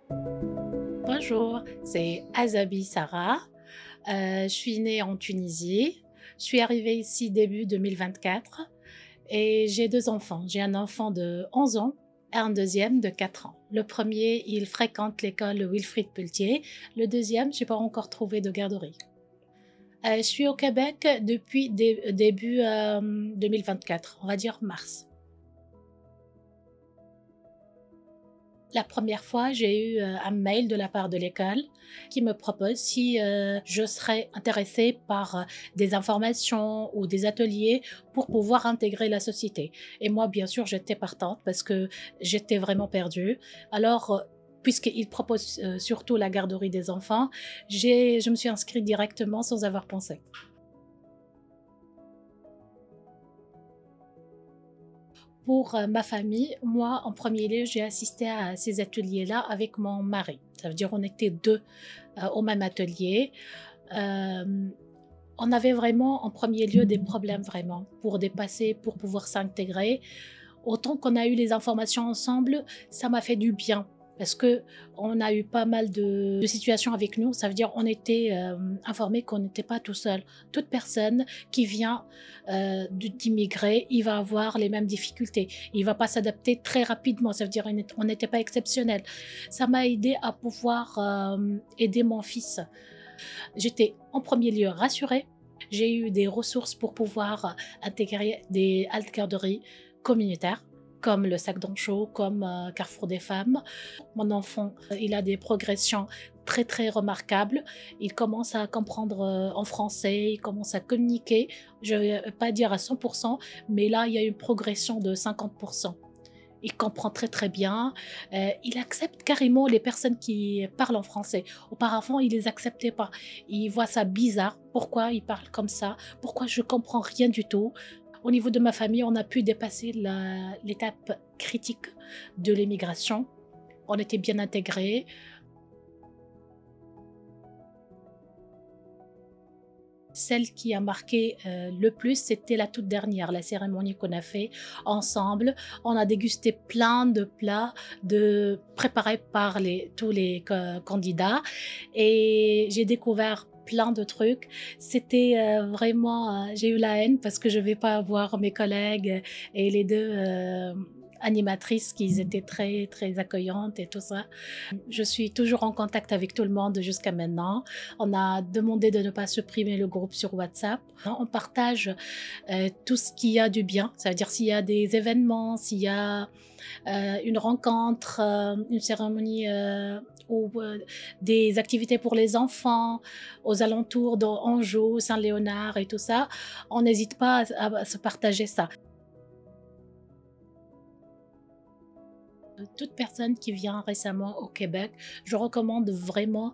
Bonjour, c'est Azabi Sarah. Je suis née en Tunisie. Je suis arrivée ici début 2024 et j'ai deux enfants. J'ai un enfant de 11 ans et un deuxième de 4 ans. Le premier, il fréquente l'école Wilfrid Pelletier. Le deuxième, je n'ai pas encore trouvé de garderie. Je suis au Québec depuis début 2024, on va dire mars. La première fois, j'ai eu un mail de la part de l'école qui me propose si je serais intéressée par des informations ou des ateliers pour pouvoir intégrer la société. Et moi, bien sûr, j'étais partante parce que j'étais vraiment perdue. Alors, puisqu'il propose surtout la garderie des enfants, je me suis inscrite directement sans avoir pensé. Pour ma famille, moi, en premier lieu, j'ai assisté à ces ateliers-là avec mon mari. Ça veut dire on était deux au même atelier. Euh, on avait vraiment en premier lieu des problèmes vraiment pour dépasser, pour pouvoir s'intégrer. Autant qu'on a eu les informations ensemble, ça m'a fait du bien parce que on a eu pas mal de situations avec nous. Ça veut dire on était informés qu'on n'était pas tout seul. Toute personne qui vient d'immigrer, il va avoir les mêmes difficultés. Il va pas s'adapter très rapidement. Ça veut dire on n'était pas exceptionnel. Ça m'a aidé à pouvoir aider mon fils. J'étais en premier lieu rassurée. J'ai eu des ressources pour pouvoir intégrer des haltes garderies communautaires comme le Sac d'Ancho, comme Carrefour des femmes. Mon enfant, il a des progressions très très remarquables. Il commence à comprendre en français, il commence à communiquer. Je ne vais pas dire à 100%, mais là, il y a une progression de 50%. Il comprend très très bien. Il accepte carrément les personnes qui parlent en français. Auparavant, il les acceptait pas. Il voit ça bizarre. Pourquoi il parle comme ça? Pourquoi je comprends rien du tout? Au niveau de ma famille, on a pu dépasser l'étape critique de l'immigration. On était bien intégrés. Celle qui a marqué le plus, c'était la toute dernière, la cérémonie qu'on a fait ensemble. On a dégusté plein de plats préparés par tous les candidats et j'ai découvert plein de trucs. C'était vraiment, j'ai eu la haine parce que je vais pas voir mes collègues et les deux animatrices qui étaient très très accueillantes et tout ça. Je suis toujours en contact avec tout le monde jusqu'à maintenant. On a demandé de ne pas supprimer le groupe sur WhatsApp. On partage tout ce qui a du bien. Ça veut dire s'il y a des événements, s'il y a une rencontre, une cérémonie ou des activités pour les enfants aux alentours d'Anjou, Saint-Léonard et tout ça, on n'hésite pas à se partager ça. Toute personne qui vient récemment au Québec, je recommande vraiment,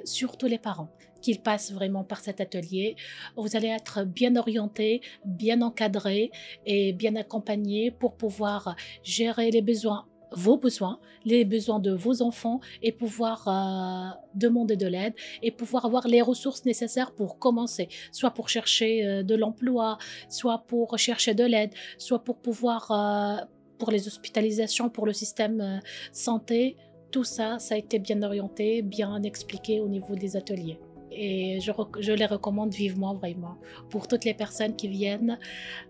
surtout les parents, qu'ils passent vraiment par cet atelier. Vous allez être bien orientés, bien encadrés et bien accompagnés pour pouvoir gérer les besoins, vos besoins, les besoins de vos enfants et pouvoir demander de l'aide et pouvoir avoir les ressources nécessaires pour commencer, soit pour chercher de l'emploi, soit pour chercher de l'aide, soit pour pouvoir pour les hospitalisations, pour le système santé, tout ça, ça a été bien orienté, bien expliqué au niveau des ateliers. Et je les recommande vivement, vraiment. Pour toutes les personnes qui viennent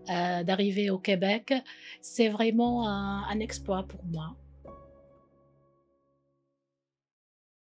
d'arriver au Québec, c'est vraiment un exploit pour moi.